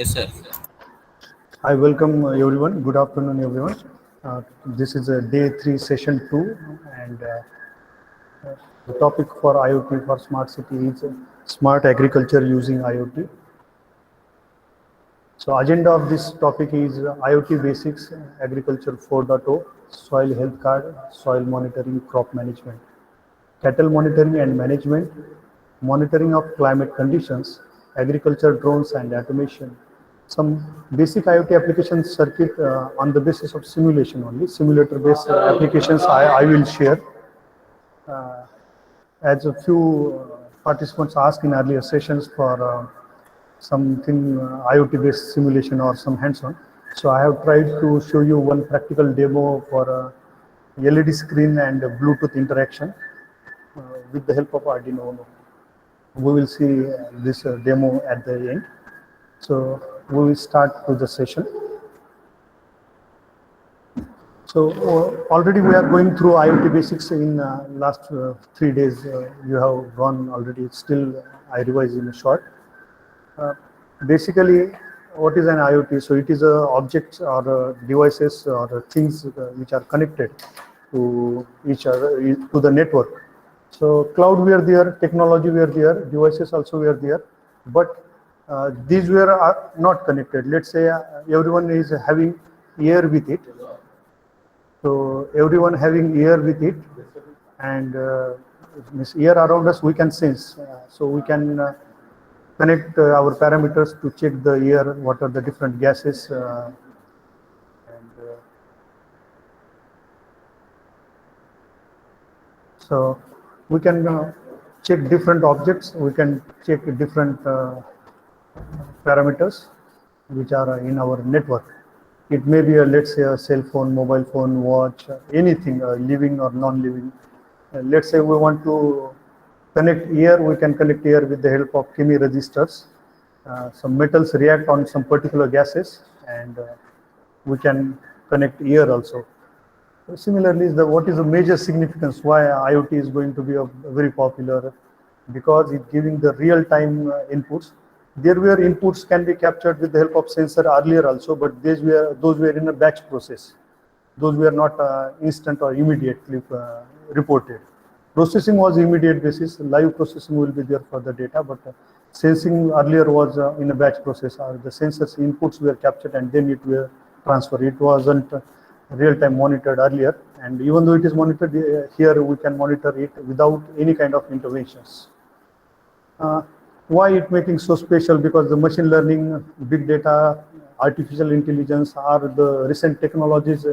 Yes, sir. I welcome everyone. Good afternoon, everyone. This is day 3, session 2, and the topic for IoT for smart city is smart agriculture using IoT. So, agenda of this topic is IoT basics, agriculture 4.0, soil health card, soil monitoring, crop management, cattle monitoring and management, monitoring of climate conditions, agriculture drones and automation. Some basic IoT application circuit on the basis of simulation only. Simulator based applications I will share. As a few participants asked in earlier sessions for something IoT based simulation or some hands-on. So I have tried to show you one practical demo for LED screen and Bluetooth interaction with the help of Arduino Uno. We will see this demo at the end. So we will start with the session. So already we are going through IoT basics in last 3 days. You have gone already. Still, I revise in short. Basically, what is an IoT? So it is objects or devices or things which are connected to each other, to the network. So cloud were there, technology were there, devices also were there, but these were not connected. Let's say everyone is having ear with it. So everyone having ear with it, and this ear around us we can sense. So we can connect our parameters to check the ear, what are the different gases, so we can check different objects. We can check different parameters which are in our network. It may be let's say a cell phone, mobile phone, watch, anything, living or non-living. Let's say we want to connect ear, we can connect ear with the help of chemi resistors. Some metals react on some particular gases, and we can connect ear also. Similarly, what is the major significance why IoT is going to be very popular? Because it's giving the real-time inputs. There were inputs can be captured with the help of sensor earlier also, but those were in a batch process. Those were not instant or immediately reported. Processing was immediate basis. Live processing will be there for the data, but sensing earlier was in a batch process. The sensors inputs were captured and then it were transferred. It wasn't real-time monitored earlier, and even though it is monitored here, we can monitor it without any kind of interventions. Why it making so special? Because the machine learning, big data, artificial intelligence are the recent technologies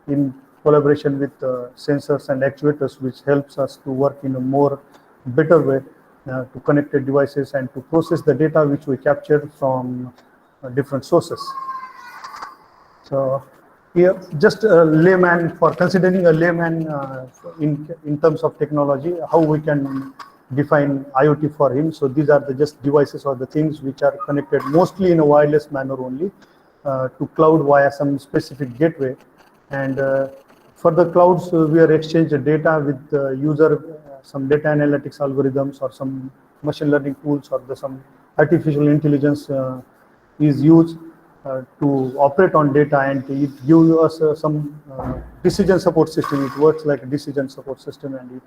in collaboration with sensors and actuators, which helps us to work in a more better way to connected devices and to process the data which we captured from different sources. So here, just a layman, for considering a layman in terms of technology, how we can define IoT for him. So these are the just devices or the things which are connected mostly in a wireless manner only to cloud via some specific gateway. And for the clouds, we are exchanging data with the user, some data analytics algorithms or some machine learning tools or some artificial intelligence is used to operate on data, and it gives us some decision support system. It works like a decision support system, and it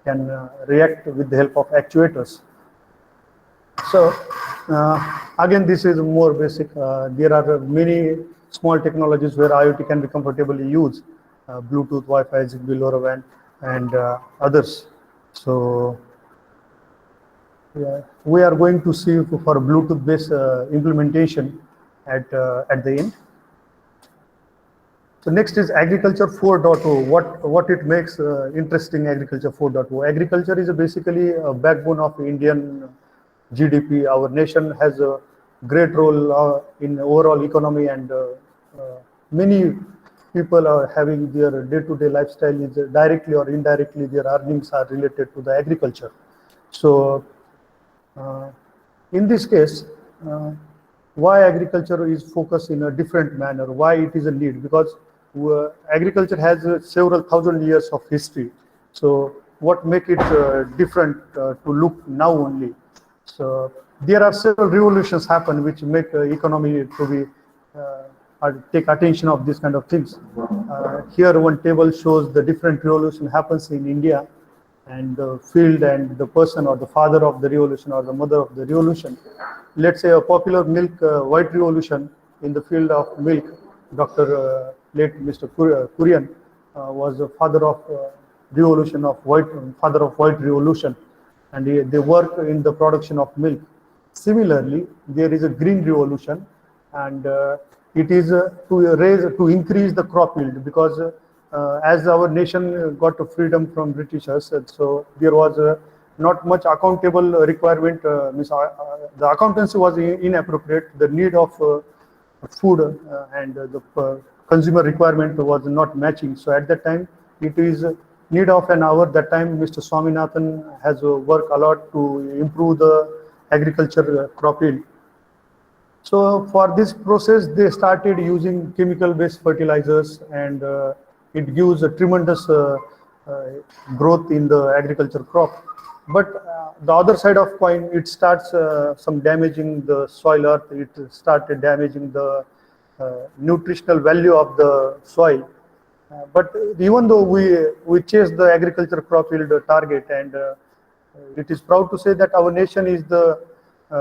can react with the help of actuators. So again, this is more basic. There are many small technologies where IoT can be comfortably used, Bluetooth, Wi-Fi, Zigbee, LoRaWAN, and others. So we are going to see for Bluetooth-based implementation at the end. So next is agriculture 4.0. What it makes interesting agriculture 4.0. Agriculture is basically a backbone of Indian GDP. Our nation has a great role in overall economy, and many people are having their day-to-day lifestyle is directly or indirectly their earnings are related to the agriculture. So in this case, why agriculture is focused in a different manner, why it is a need? Because agriculture has several thousand years of history. So what make it different to look now only? So there are several revolutions happen which make economy to be take attention of these kind of things. Here one table shows the different revolution happens in India, and the field and the person or the father of the revolution or the mother of the revolution. Let's say a popular milk white revolution in the field of milk. Dr. Late Mr. Kurian was the father of revolution of white revolution, and they work in the production of milk. Similarly, there is a green revolution, and it is to increase the crop yield, because as our nation got freedom from Britishers, so there was not much accountable requirement. The accountancy was inappropriate. The need of food and the consumer requirement was not matching. So at that time, it is need of an hour. That time, Mr. Swaminathan has worked a lot to improve the agriculture crop yield. So for this process, they started using chemical-based fertilizers, and it gives a tremendous growth in the agriculture crop. But the other side of coin, it starts some damaging the soil earth. It started damaging the nutritional value of the soil. But even though we chase the agriculture crop yield target, and it is proud to say that our nation is the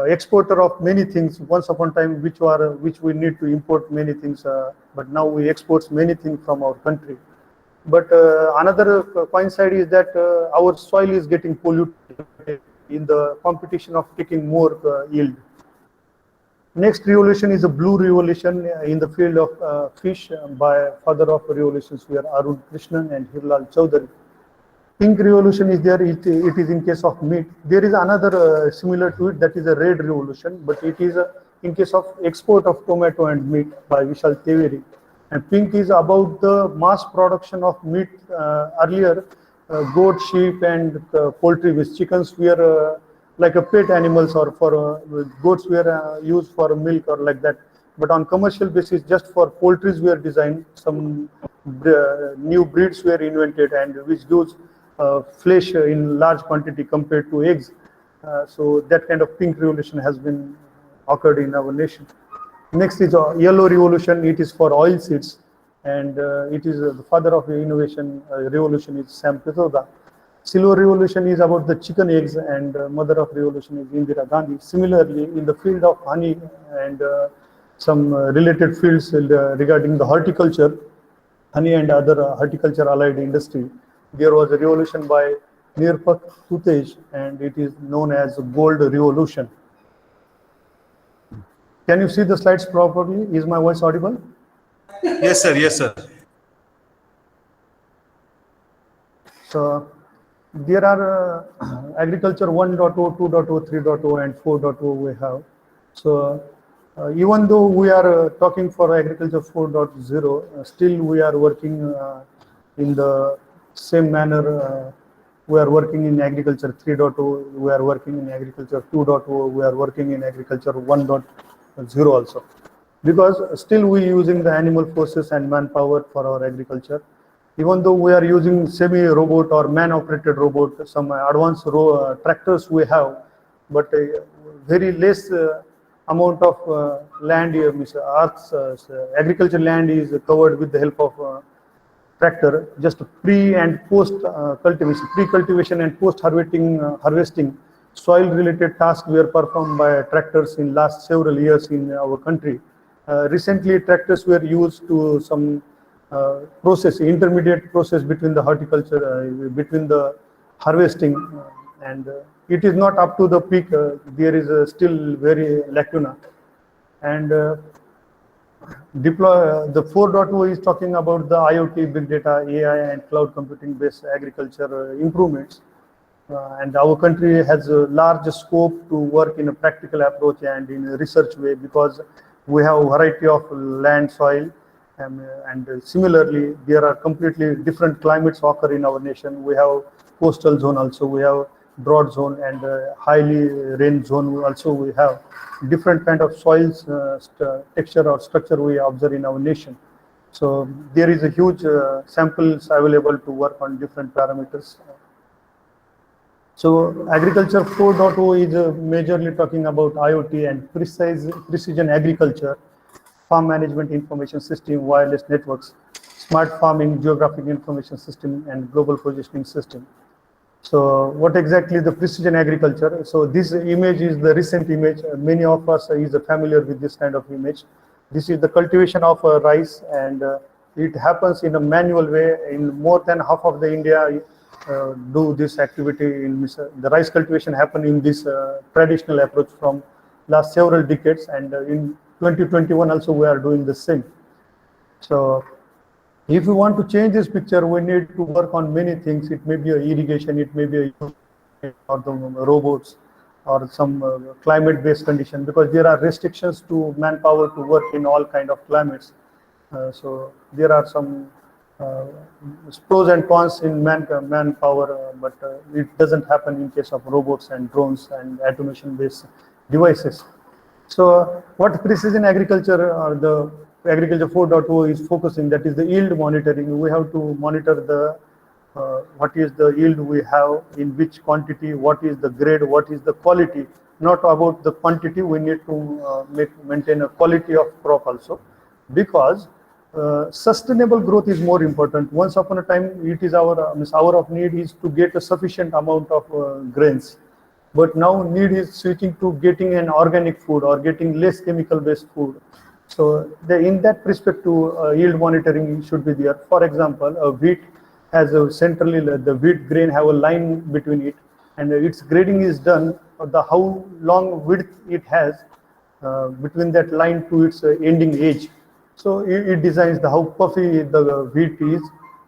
exporter of many things. Once upon a time, which we need to import many things, but now we export many things from our country. But another coin side is that our soil is getting polluted in the competition of taking more yield. Next revolution is a blue revolution in the field of fish by father of revolutions, we are Arun Krishnan and Hirlal Chaudhary. Pink revolution is there, it is in case of meat. There is another similar to it, that is a red revolution, but it is in case of export of tomato and meat by Vishal Teweri. And pink is about the mass production of meat. Earlier, goat, sheep, and poultry with chickens were like a pet animals, or for goats were used for milk or like that. But on commercial basis, just for poultries were designed. Some new breeds were invented, and which gives flesh in large quantity compared to eggs. So that kind of pink revolution has been occurred in our nation. Next is a yellow revolution. It is for oil seeds, and it is the father of the innovation revolution is Sam Pitroda. Silver revolution is about the chicken eggs, and mother of revolution is Indira Gandhi. Similarly, in the field of honey and some related fields regarding the horticulture, honey and other horticulture allied industry, there was a revolution by Nirpak Tutej, and it is known as Gold Revolution. Can you see the slides properly? Is my voice audible? Yes, sir. Yes, sir. So there are agriculture 1.0, 2.0, 3.0, and 4.0 we have. So even though we are talking for agriculture 4.0, still we are working in the same manner. We are working in agriculture 3.0, we are working in agriculture 2.0, we are working in agriculture 1.0 also. Because still we using the animal forces and manpower for our agriculture. Even though we are using semi-robot or man-operated robot, some advanced tractors we have, but very less amount of land, Earth's agriculture land is covered with the help of tractor. Just pre and post cultivation, pre-cultivation and post-harvesting soil-related tasks were performed by tractors in last several years in our country. Recently, tractors were used to some intermediate process between the horticulture, between the harvesting, and it is not up to the peak. There is still very lacuna. And the 4.0 is talking about the IoT, big data, AI, and cloud computing based agriculture improvements. And our country has a large scope to work in a practical approach and in a research way, because we have a variety of land, soil, and similarly, there are completely different climates occur in our nation. We have coastal zone also, we have drought zone, and highly rain zone also. We have different kind of soils, texture or structure we observe in our nation. So there is a huge samples available to work on different parameters. So agriculture 4.0 is majorly talking about IoT and precision agriculture, farm management information system, wireless networks, smart farming, geographic information system, and global positioning system. So what exactly the precision agriculture? So this image is the recent image. Many of us is familiar with this kind of image. This is the cultivation of rice, and it happens in a manual way. In more than half of the India do this activity. The rice cultivation happen in this traditional approach from last several decades, and in 2021 also we are doing the same. So if we want to change this picture, we need to work on many things. It may be a irrigation, it may be or the robots, or some climate-based condition, because there are restrictions to manpower to work in all kind of climates. So there are some pros and cons in manpower, but it doesn't happen in case of robots and drones and automation-based devices. So what precision agriculture or the agriculture 4.0 is focusing, that is the yield monitoring. We have to monitor the what is the yield we have, in which quantity, what is the grade, what is the quality. Not about the quantity, we need to maintain a quality of crop also, because sustainable growth is more important. Once upon a time, it is our hour of need is to get a sufficient amount of grains. But now need is switching to getting an organic food or getting less chemical based food. So in that perspective, yield monitoring should be there. For example, a wheat has a centrally, the wheat grain have a line between it, and its grading is done the how long width it has between that line to its ending edge. So it designs the how puffy the wheat is.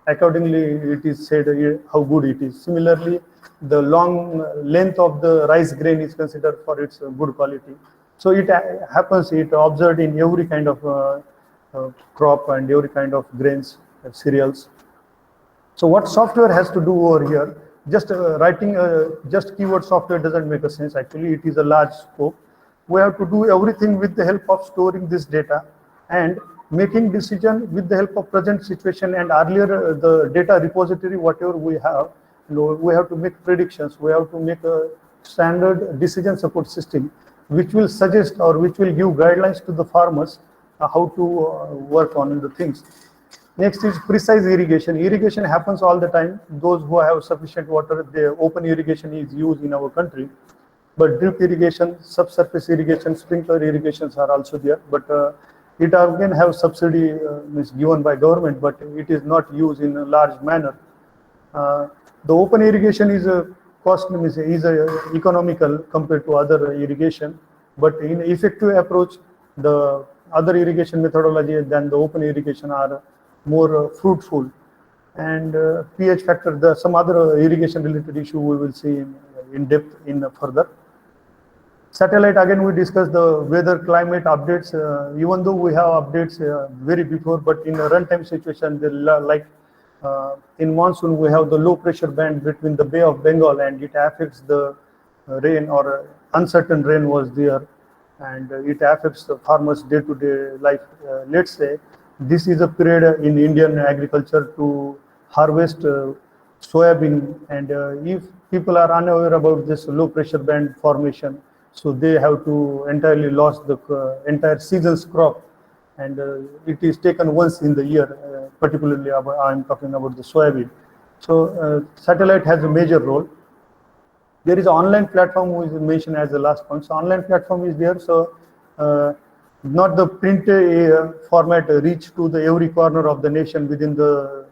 Accordingly, it is said how good it is. Similarly, the long length of the rice grain is considered for its good quality. So it happens, it observed in every kind of crop and every kind of grains, cereals. So what software has to do over here? Just writing just keyword software doesn't make a sense. Actually, it is a large scope. We have to do everything with the help of storing this data and making decision with the help of present situation and earlier the data repository, whatever we have. We have to make predictions. We have to make a standard decision support system, which will suggest or which will give guidelines to the farmers how to work on the things. Next is precise irrigation. Irrigation happens all the time. Those who have sufficient water, the open irrigation is used in our country. But drip irrigation, subsurface irrigation, sprinkler irrigations are also there. But it again have subsidy is given by government, but it is not used in a large manner. The open irrigation is a cost is economical compared to other irrigation, but in effective approach, the other irrigation methodology than the open irrigation are more fruitful. And pH factor, some other irrigation related issue we will see in depth in further. Satellite, again we discussed the weather climate updates, even though we have updates very before, but in a runtime situation, like in monsoon we have the low pressure band between the Bay of Bengal, and it affects the rain or uncertain rain was there, and it affects the farmers day-to-day life. Let's say this is a period in Indian agriculture to harvest soybean, and if people are unaware about this low pressure band formation, so they have to entirely lost the entire season's crop, and it is taken once in the year, particularly I'm talking about the soybean. So satellite has a major role. There is an online platform which is mentioned as the last point. So online platform is there, so not the print format reach to the every corner of the nation within the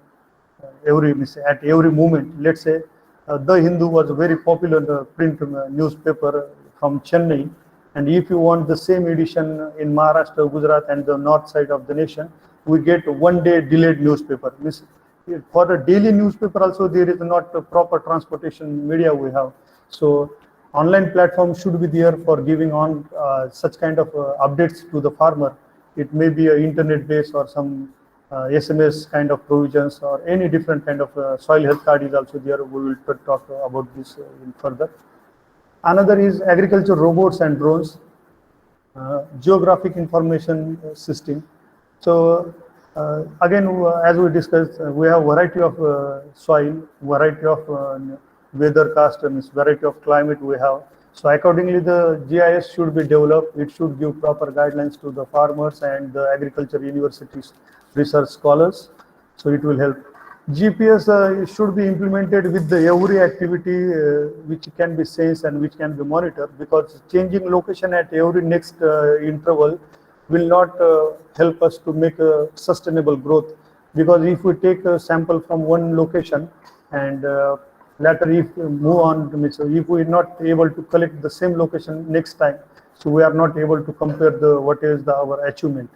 at every moment. Let's say The Hindu was a very popular print newspaper from Chennai, and if you want the same edition in Maharashtra, Gujarat, and the north side of the nation, we get 1 day delayed newspaper. For a daily newspaper also, there is not a proper transportation media we have. So online platform should be there for giving on such kind of updates to the farmer. It may be an internet based or some SMS kind of provisions or any different kind of soil health card is also there. We will talk about this in further. Another is agriculture robots and drones, geographic information system. So again, as we discussed, we have variety of soil, variety of weather cast means variety of climate we have. So accordingly, the GIS should be developed. It should give proper guidelines to the farmers and the agriculture universities, research scholars. So it will help. GPS should be implemented with the every activity which can be sensed and which can be monitored, because changing location at every next interval will not help us to make a sustainable growth. Because if we take a sample from one location and later if we move on, so if we are not able to collect the same location next time, so we are not able to compare the what is our achievement.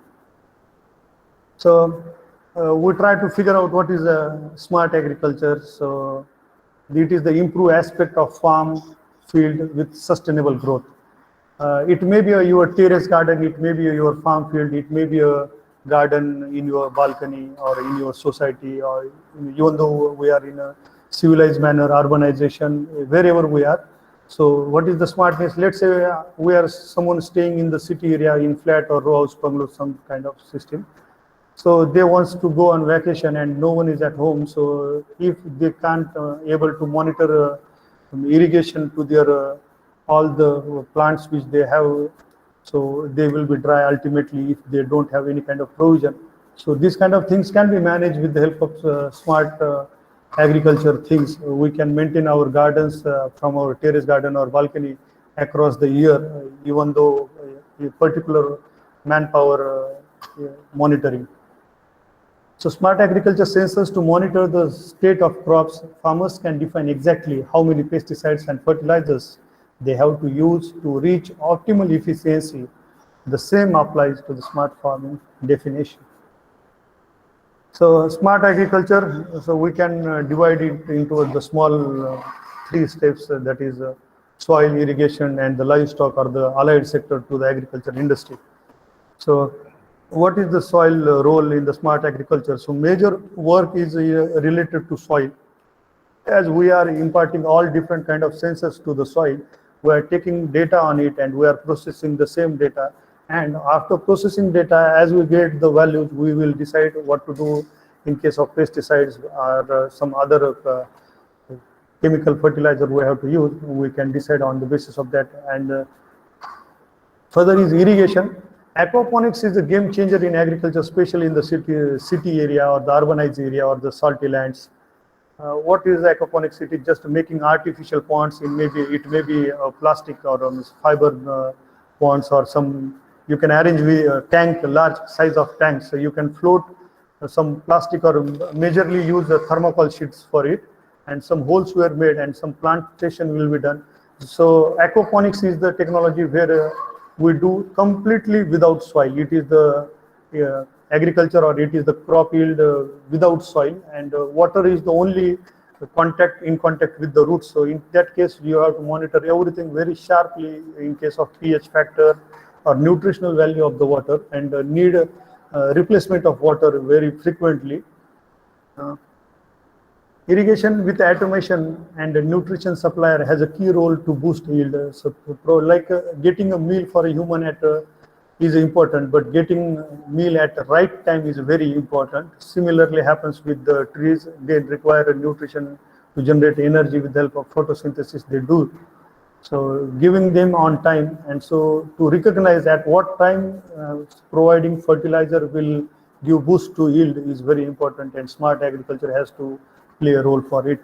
So we try to figure out what is smart agriculture. So it is the improved aspect of farm field with sustainable growth. It may be your terrace garden, it may be your farm field, it may be a garden in your balcony or in your society, or even though we are in a civilized manner, urbanization, wherever we are. So what is the smartness? Let's say we are someone staying in the city area in flat or row house bungalow, some kind of system. So they wants to go on vacation and no one is at home. So if they can't able to monitor irrigation to their all the plants which they have, so they will be dry ultimately if they don't have any kind of provision. So these kind of things can be managed with the help of smart agriculture things. We can maintain our gardens from our terrace garden or balcony across the year, even though a particular manpower monitoring. So smart agriculture sensors to monitor the state of crops. Farmers can define exactly how many pesticides and fertilizers they have to use to reach optimal efficiency. The same applies to the smart farming definition. So smart agriculture, so we can divide it into the small 3 steps, that is soil irrigation and the livestock or the allied sector to the agriculture industry. So what is the soil role in the smart agriculture? So major work is related to soil. As we are imparting all different kind of sensors to the soil, we are taking data on it and we are processing the same data. And after processing data, as we get the values, we will decide what to do in case of pesticides or some other chemical fertilizer we have to use. We can decide on the basis of that. And further is irrigation. Aquaponics is a game changer in agriculture, especially in the city area or the urbanized area or the salty lands. What is aquaponics? It is just making artificial ponds in it may be plastic or fiber ponds or some. You can arrange with tank, large size of tanks. So you can float some plastic or majorly use the thermocol sheets for it, and some holes were made and some plantation will be done. So aquaponics is the technology where we do completely without soil. It is the agriculture or it is the crop yield without soil, and water is the only contact with the roots. So in that case, you have to monitor everything very sharply in case of pH factor or nutritional value of the water, and need replacement of water very frequently. Irrigation with automation and nutrition supplier has a key role to boost yield. So, getting a meal for a human is important, but getting meal at the right time is very important. Similarly happens with the trees. They require nutrition to generate energy with the help of photosynthesis. They do. So giving them on time, and so to recognize at what time providing fertilizer will give boost to yield is very important, and smart agriculture has to play a role for it.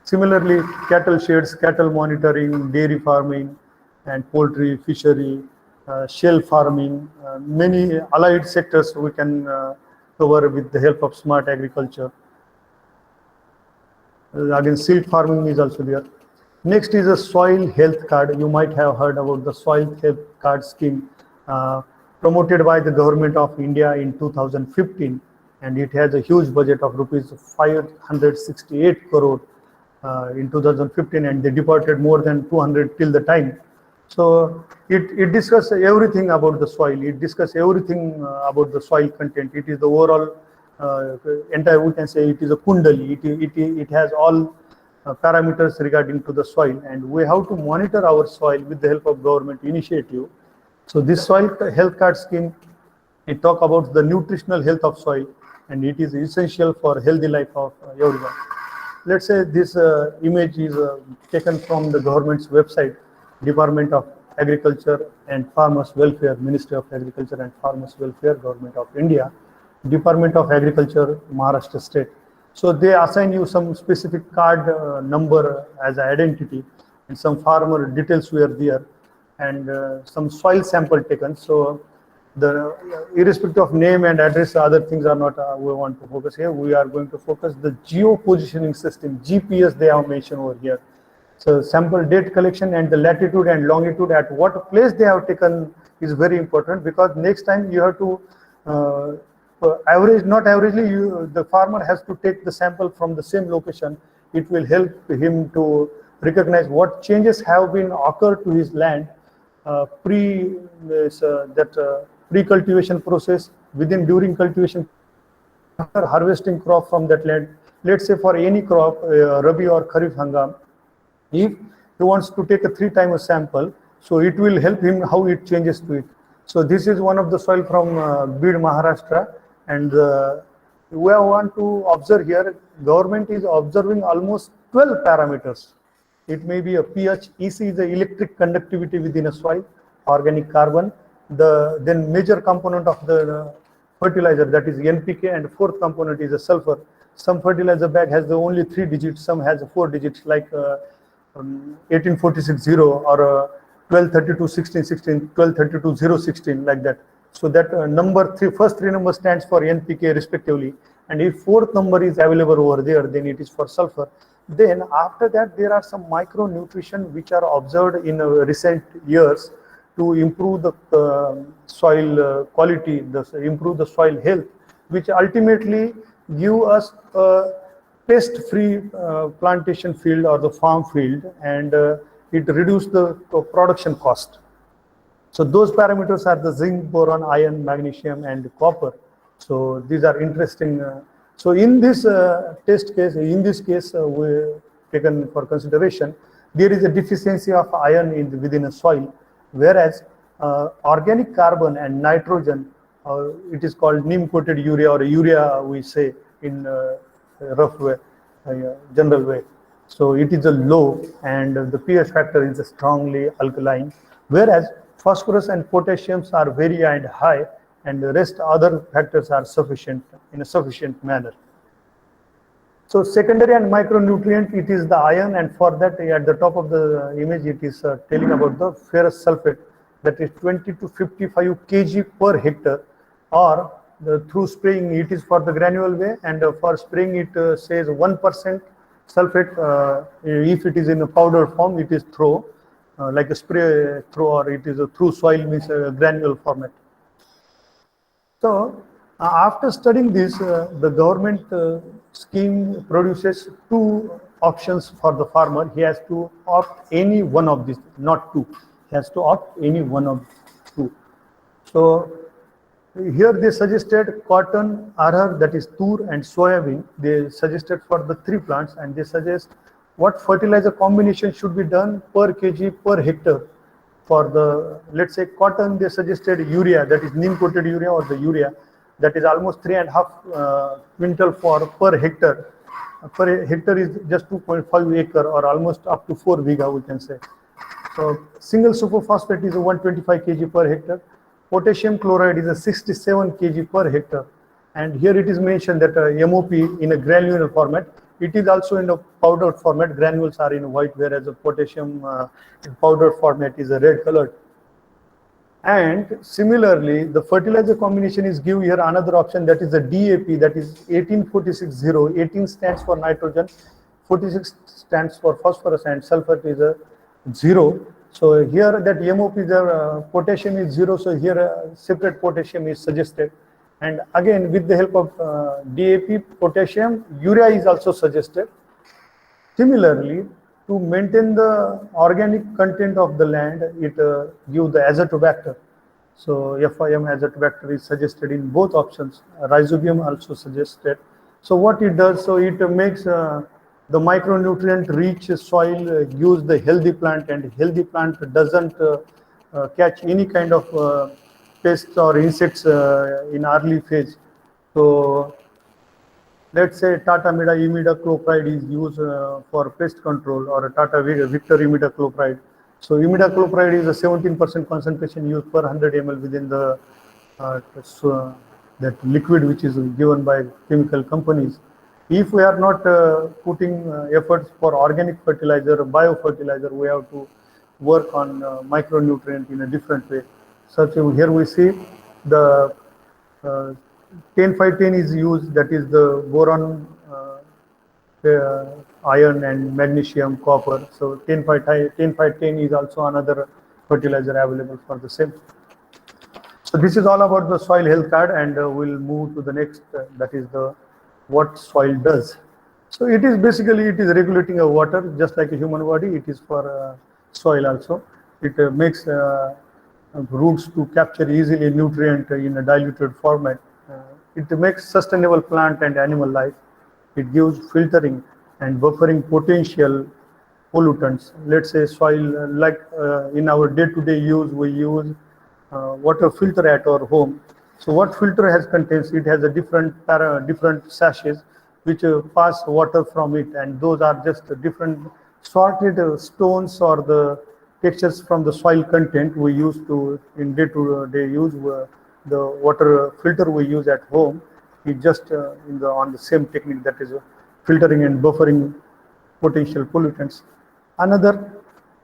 Similarly, cattle sheds, cattle monitoring, dairy farming, and poultry, fishery, shell farming, many allied sectors we can cover with the help of smart agriculture. Again, seed farming is also there. Next is a soil health card. You might have heard about the soil health card scheme promoted by the government of India in 2015, and it has a huge budget of rupees 568 crore in 2015, and they departed more than 200 till the time. So it discusses everything about the soil. It discusses everything about the soil content. It is the overall entire, we can say it is a kundali. It has all parameters regarding to the soil, and we have to monitor our soil with the help of government initiative. So this soil health card scheme, it talk about the nutritional health of soil, and it is essential for healthy life of everyone. let's say this image is taken from the government's website, Department of Agriculture and Farmers Welfare, Ministry of Agriculture and Farmers Welfare, Government of India, Department of Agriculture, Maharashtra State. So they assign you some specific card number as identity, and some farmer details were there, and some soil sample taken. So the irrespective of name and address, other things are not we want to focus here. We are going to focus the geo positioning system, GPS they have mentioned over here. So sample date collection and the latitude and longitude at what place they have taken is very important, because next time you have to not averagely, the farmer has to take the sample from the same location. It will help him to recognize what changes have been occurred to his land pre-cultivation process, during cultivation, after harvesting crop from that land. Let's say for any crop, Rabi or Kharif Hangam, if he wants to take a 3 times sample, so it will help him how it changes to it. So this is one of the soil from Bid, Maharashtra, and we want to observe here, government is observing almost 12 parameters. It may be a pH, EC is the electric conductivity within a soil, organic carbon, then major component of the fertilizer, that is NPK, and fourth component is a sulfur. Some fertilizer bag has the only 3 digits, some has 4 digits, like 18460 or 12321616, 1232 like that. So that first three numbers stands for NPK respectively, and if fourth number is available over there, then it is for sulfur. Then after that, there are some micronutrition which are observed in recent years to improve the soil quality, improve the soil health, which ultimately give us a pest-free plantation field or the farm field, and it reduces the production cost. So those parameters are the zinc, boron, iron, magnesium, and copper. So these are interesting. So in this test case, we taken for consideration, there is a deficiency of iron within a soil, whereas organic carbon and nitrogen, it is called neem-coated urea, or urea we say in rough way, general way. So it is a low, and the pH factor is a strongly alkaline, whereas phosphorus and potassiums are very high, and the rest other factors are sufficient in a sufficient manner. So secondary and micronutrient, it is the iron, and for that at the top of the image it is telling about the ferrous sulfate, that is 20 to 55 kg per hectare, or through spraying it is for the granular way, and for spraying it says 1% sulfate. If it is in a powder form, it is through like a spray through, or it is a through soil, means a granule format. So after studying this, the government scheme produces 2 options for the farmer. He has to opt any one of these, not 2. He has to opt any one of 2. So here they suggested cotton, arhar, that is tur, and soybean. They suggested for the 3 plants, and they suggest what fertilizer combination should be done per kg per hectare. For the, let's say, cotton, they suggested urea, that is neem-coated urea, or the urea, that is almost 3.5 quintal per hectare. Per hectare is just 2.5 acre, or almost up to 4 biga, we can say. So single superphosphate is a 125 kg per hectare. Potassium chloride is a 67 kg per hectare. And here it is mentioned that MOP in a granular format. It is also in a powdered format. Granules are in white, whereas the potassium in powdered format is a red colored. And similarly, the fertilizer combination is give here another option, that is the DAP, that is 1846-0. 18 stands for nitrogen, 46 stands for phosphorus, and sulfur is a 0. So here that MOP is potassium is 0. So here separate potassium is suggested. And again, with the help of DAP, potassium, urea is also suggested. Similarly, to maintain the organic content of the land, it gives the azotobacter. So FIM azotobacter is suggested in both options. Rhizobium also suggested. So what it does, so it makes the micronutrient rich soil, gives the healthy plant, and healthy plant doesn't catch any kind of pests or insects in early phase. So let's say Tata imidacloprid is used for pest control, or a Tata Victor imidacloprid. So imidacloprid is a 17% concentration used per 100 ml within the that liquid which is given by chemical companies. If we are not putting efforts for organic fertilizer, biofertilizer, we have to work on micronutrient in a different way. Such here we see the 10-5-10 is used, that is the boron, iron and magnesium, copper. So 10-5-10 is also another fertilizer available for the same. So this is all about the soil health card, and we'll move to the next, that is the what soil does. So it is basically, it is regulating a water just like a human body. It is for soil also. It makes roots to capture easily nutrient in a diluted format. It makes sustainable plant and animal life. It gives filtering and buffering potential pollutants. Let's say soil, like in our day-to-day use, we use water filter at our home. So what filter has contains? It has a different sachets which pass water from it, and those are just different sorted stones or the textures from the soil content we use to in day-to-day use. The water filter we use at home is just on the same technique, that is filtering and buffering potential pollutants. Another,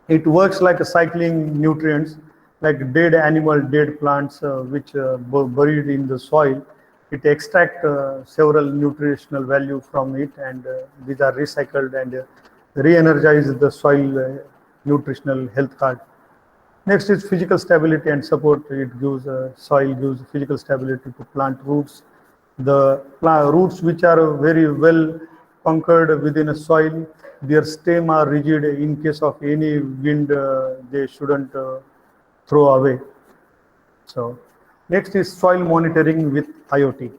it works like a cycling nutrients, like dead animal, dead plants which buried in the soil. It extracts several nutritional value from it, and these are recycled and re-energize the soil nutritional health card. Next is physical stability and support. It gives soil gives physical stability to plant roots. The roots which are very well anchored within a soil, their stem are rigid. In case of any wind, they shouldn't throw away. So next is soil monitoring with IoT.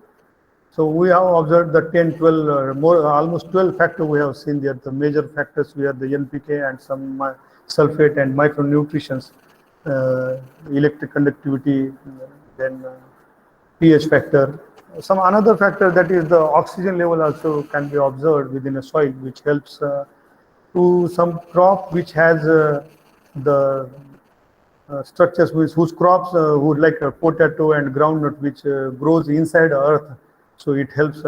So we have observed the 10, 12, almost 12 factors we have seen there. The major factors we have the NPK and some sulfate and micronutrients, electric conductivity, then pH factor. Some another factor, that is the oxygen level, also can be observed within a soil, which helps to some crop which has the structures whose crops would like a potato and groundnut, which grows inside earth. So it helps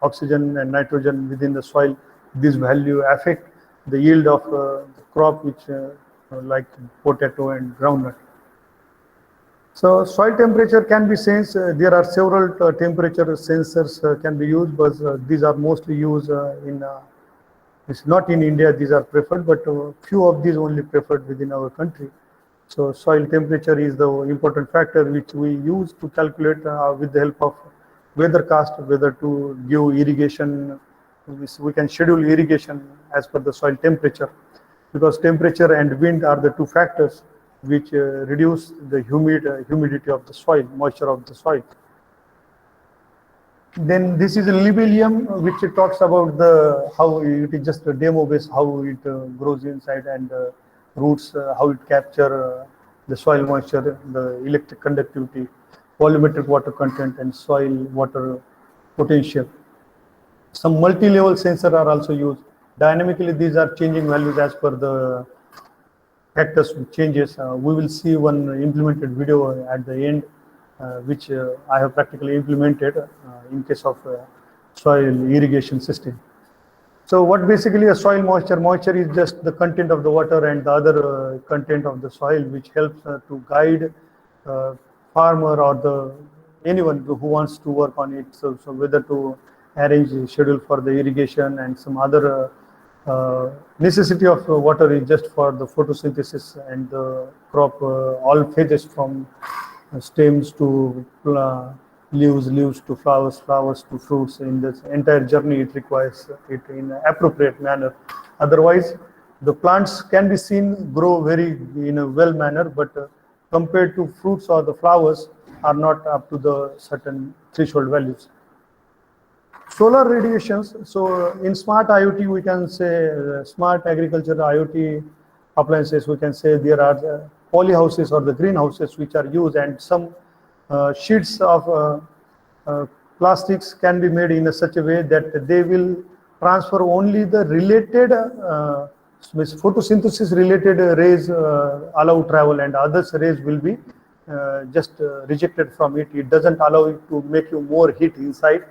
oxygen and nitrogen within the soil. This value affect the yield of the crop which like potato and groundnut. So soil temperature can be sensed. There are several temperature sensors can be used, but these are mostly used in it's not in India. These are preferred, but few of these only preferred within our country. So soil temperature is the important factor which we use to calculate with the help of weathercast, whether to give irrigation. We can schedule irrigation as per the soil temperature, because temperature and wind are the two factors which reduce the humidity of the soil, moisture of the soil. Then this is a libellium, which talks about the how it is just a demo base, how it grows inside, and roots, how it capture the soil moisture, the electric conductivity, volumetric water content, and soil water potential. Some multi-level sensors are also used. Dynamically, these are changing values as per the factors changes. We will see one implemented video at the end, which I have practically implemented in case of soil irrigation system. So what basically a soil moisture is just the content of the water and the other content of the soil, which helps to guide farmer or the anyone who wants to work on it. So whether to arrange a schedule for the irrigation and some other necessity of water is just for the photosynthesis and the crop, all phases from stems to leaves to flowers to fruits. In this entire journey, it requires it in an appropriate manner. Otherwise, the plants can be seen grow very in a well manner, but compared to fruits or the flowers are not up to the certain threshold values. Solar radiations. So in smart IoT, we can say smart agriculture IoT appliances, we can say there are polyhouses or the greenhouses which are used, and some sheets of plastics can be made in such a way that they will transfer only the related photosynthesis related rays allow travel, and others rays will be just rejected from it. It doesn't allow it to make you more heat inside.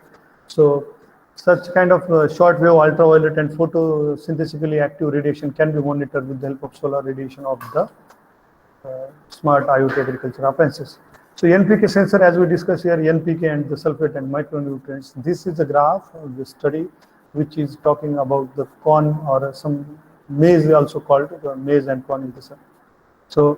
So such kind of short wave, ultraviolet and photosynthetically active radiation can be monitored with the help of solar radiation of the smart IoT agriculture appliances. So NPK sensor, as we discussed here, NPK and the sulfate and micronutrients. This is a graph of the study which is talking about the corn or some maize, also called maize and corn in the sun. So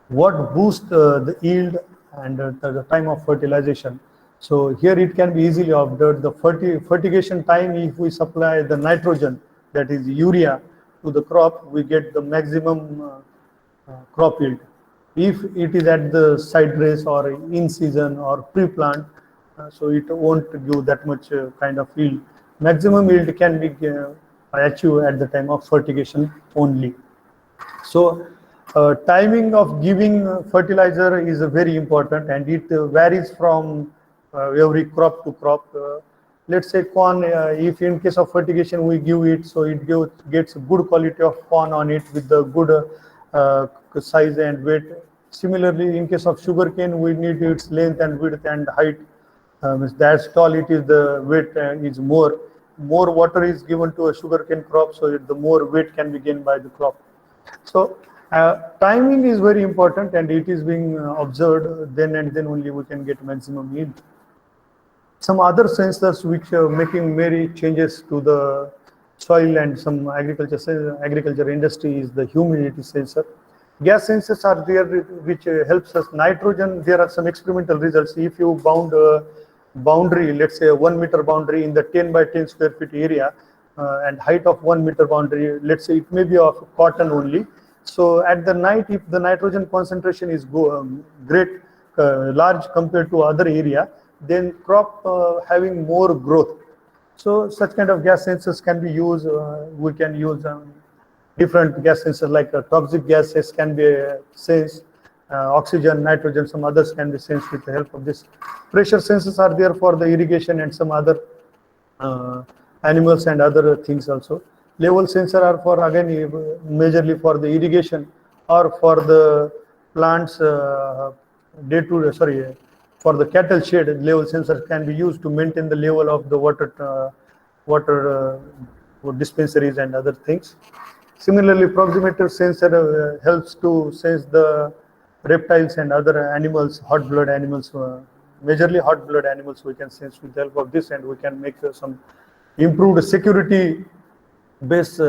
what boosts the yield and the time of fertilization. So here it can be easily observed. The fertigation time, if we supply the nitrogen, that is urea, to the crop, we get the maximum crop yield. If it is at the side race or in season or pre-plant, so it won't give that much kind of yield. Maximum yield can be achieved at the time of fertigation only. So timing of giving fertilizer is very important, and it varies from every crop to crop. Let's say corn, if in case of fertigation we give it, so it gets good quality of corn on it with the good size and weight. Similarly, in case of sugarcane, we need its length and width and height. That's tall it is, the weight is more. More water is given to a sugarcane crop, so the more weight can be gained by the crop. So timing is very important, and it is being observed. Then and then only we can get maximum yield. Some other sensors which are making many changes to the soil and some agriculture industry is the humidity sensor. Gas sensors are there which helps us nitrogen. There are some experimental results. If you bound a boundary, let's say a 1 meter boundary in the 10 by 10 square feet area, and height of 1 meter boundary, let's say it may be of cotton only. So at the night, if the nitrogen concentration is great, large compared to other area, then crop having more growth. So such kind of gas sensors can be used. We can use different gas sensors, like toxic gases can be sensed, oxygen, nitrogen, some others can be sensed with the help of this. Pressure sensors are there for the irrigation and some other animals and other things also. Level sensor are for, again, majorly for the irrigation or for the plants for the cattle shed. Level sensors can be used to maintain the level of the water dispensaries and other things. Similarly, proximeter sensor helps to sense the reptiles and other animals, hot blood animals, majorly hot blood animals we can sense with the help of this, and we can make some improved security based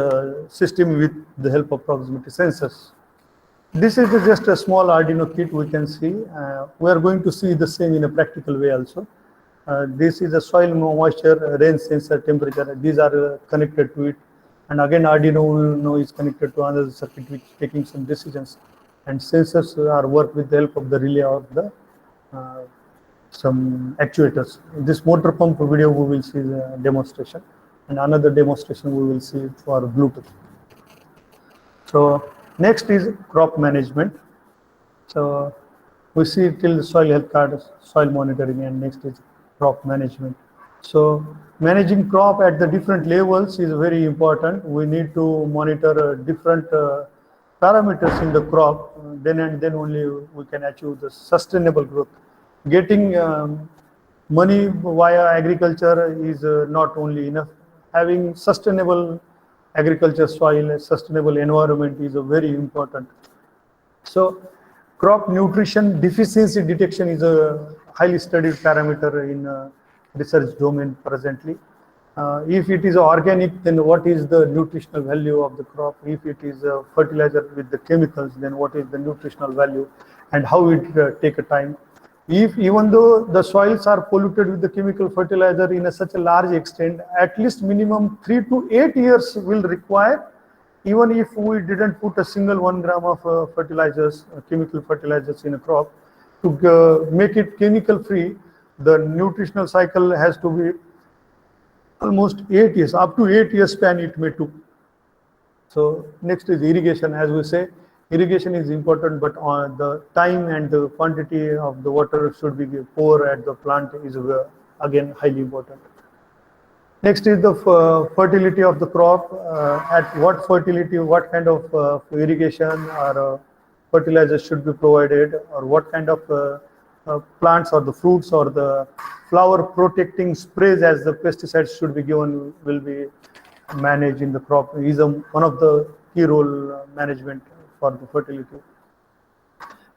system with the help of proximity sensors. This is just a small Arduino kit we can see. We are going to see the same in a practical way also. This is a soil moisture, rain sensor, temperature. These are connected to it. And again, Arduino is connected to another circuit which is taking some decisions. And sensors are work with the help of the relay of the some actuators. In this motor pump video, we will see the demonstration. And another demonstration we will see for Bluetooth. So next is crop management. So we see till the soil health card, soil monitoring, and next is crop management. So managing crop at the different levels is very important. We need to monitor different parameters in the crop. Then and then only we can achieve the sustainable growth. Getting money via agriculture is not only enough. Having sustainable agriculture soil, a sustainable environment is very important. So crop nutrition deficiency detection is a highly studied parameter in research domain presently. If it is organic, then what is the nutritional value of the crop? If it is fertilizer with the chemicals, then what is the nutritional value and how it take a time? If even though the soils are polluted with the chemical fertilizer in such a large extent, at least minimum 3 to 8 years will require, even if we didn't put a single 1 gram of fertilizers, chemical fertilizers in a crop, to make it chemical free, the nutritional cycle has to be almost 8 years, up to 8 years span it may took. So next is irrigation. As we say, irrigation is important, but the time and the quantity of the water should be poured at the plant is again highly important. Next is the fertility of the crop. At what fertility, what kind of irrigation or fertilizer should be provided, or what kind of plants or the fruits or the flower protecting sprays as the pesticides should be given will be managed in the crop is one of the key role management for the fertility.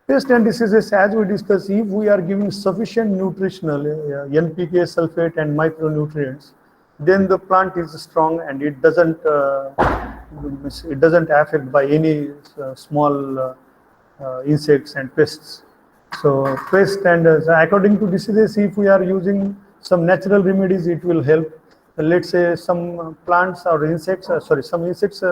Pest and diseases, as we discussed, if we are giving sufficient nutritional NPK, sulfate, and micronutrients, then the plant is strong and it doesn't affect by any small insects and pests. So pest and according to diseases, if we are using some natural remedies, it will help. Let's say some plants or insects, some insects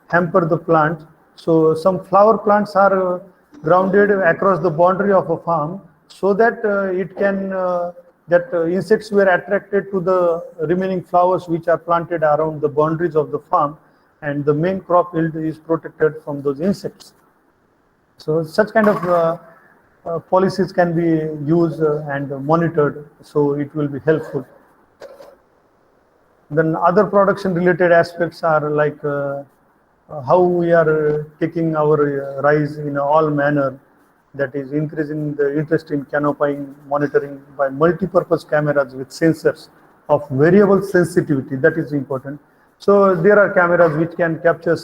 hamper the plant. So some flower plants are grounded across the boundary of a farm so that it can insects were attracted to the remaining flowers which are planted around the boundaries of the farm, and the main crop yield is protected from those insects. So such kind of policies can be used and monitored, so it will be helpful. Then other production related aspects are like how we are taking our rice in all manner, that is increasing the interest in canopying monitoring by multi-purpose cameras with sensors of variable sensitivity. That is important. So there are cameras which can capture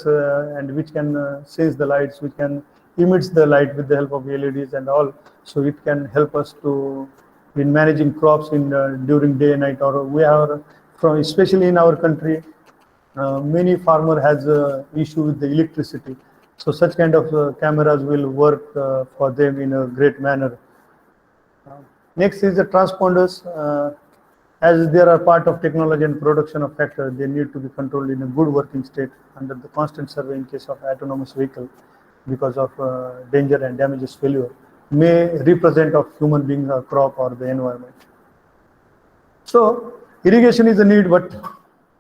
and which can sense the lights, which can emit the light with the help of LEDs and all. So it can help us to in managing crops in during day and night. Or we are especially in our country, many farmer has issue with the electricity. So such kind of cameras will work for them in a great manner. Next is the transponders. As they are part of technology and production of factor, they need to be controlled in a good working state under the constant survey in case of autonomous vehicle, because of danger and damages failure may represent of human beings or crop or the environment. So irrigation is a need, but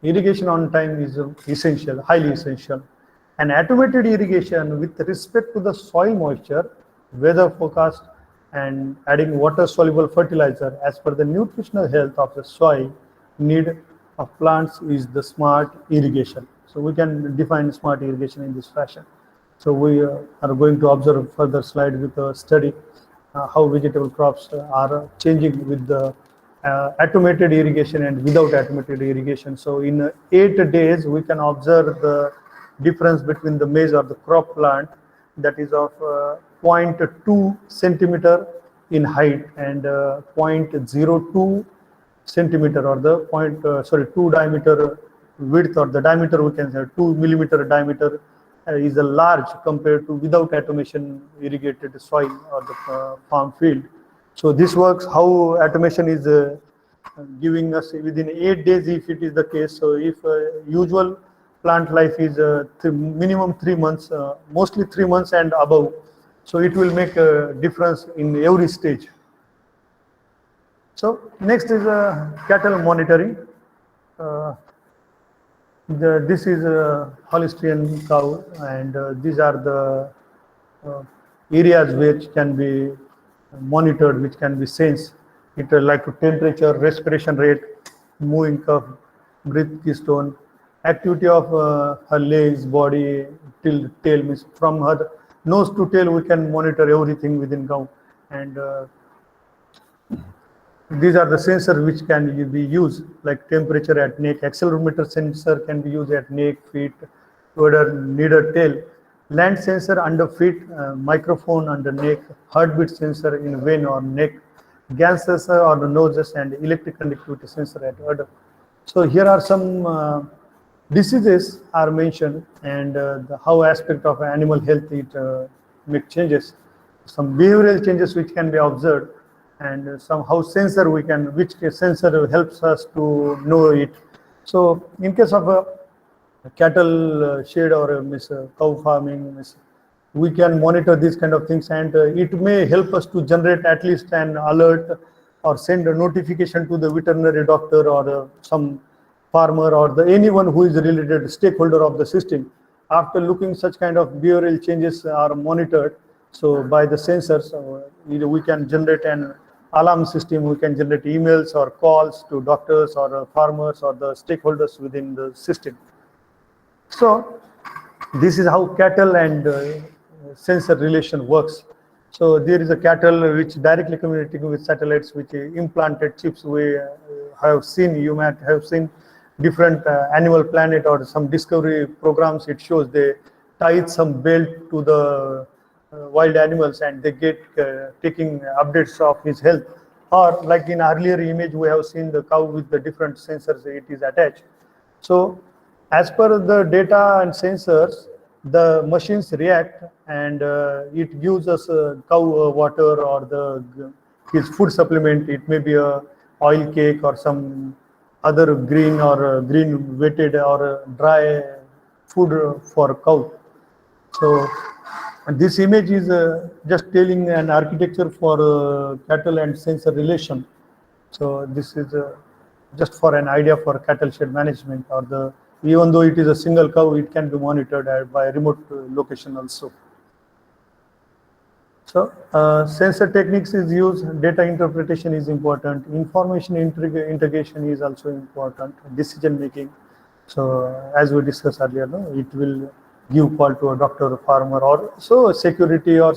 irrigation on time is essential, highly essential. And automated irrigation with respect to the soil moisture, weather forecast, and adding water soluble fertilizer as per the nutritional health of the soil need of plants is the smart irrigation. So we can define smart irrigation in this fashion. So we are going to observe further slide with a study how vegetable crops are changing with the automated irrigation and without automated irrigation. So in 8 days, we can observe the difference between the maize or the crop plant that is of 0.2 centimeter in height and 0.02 centimeter or the 2 diameter width, or the diameter we can say 2 millimeter diameter is a large compared to without automation irrigated soil or the farm field. So this works how automation is giving us within 8 days if it is the case. So if usual plant life is minimum 3 months, mostly 3 months and above, so it will make a difference in every stage. So next is cattle monitoring. This is a Holstein cow, and these are the areas which can be monitored, which can be sensed. It like temperature, respiration rate, moving cuff, breath keystone, activity of her legs, body, till tail, means from her nose to tail we can monitor everything within cow. And these are the sensors which can be used, like temperature at neck, accelerometer sensor can be used at neck, feet, udder, neither tail, land sensor under feet, microphone under neck, heartbeat sensor in vein or neck, gas sensor on the noses, and electric conductivity sensor at udder. So here are some diseases are mentioned, and how aspect of animal health it make changes, some behavioral changes which can be observed, and somehow sensor we can, which sensor helps us to know it. So in case of a cattle shed or a cow farming, we can monitor these kind of things, and it may help us to generate at least an alert or send a notification to the veterinary doctor or some farmer or the anyone who is related stakeholder of the system. After looking such kind of behavioral changes are monitored, so by the sensors we can generate an alarm system. We can generate emails or calls to doctors or farmers or the stakeholders within the system. So this is how cattle and sensor relation works. So there is a cattle which directly communicating with satellites, which implanted chips. We have seen, you might have seen different Animal Planet or some discovery programs. It shows they tie some belt to the wild animals and they get taking updates of his health. Or like in earlier image, we have seen the cow with the different sensors it is attached. So as per the data and sensors, the machines react and it gives us cow water or his food supplement. It may be a oil cake or some other green or green wetted or dry food for cow. So this image is just telling an architecture for cattle and sensor relation. So this is just for an idea for cattle shed management, or even though it is a single cow, it can be monitored by remote location also. So sensor techniques is used, data interpretation is important, information integration is also important, decision making. So as we discussed earlier, no, it will give call to a doctor, a farmer, or so security or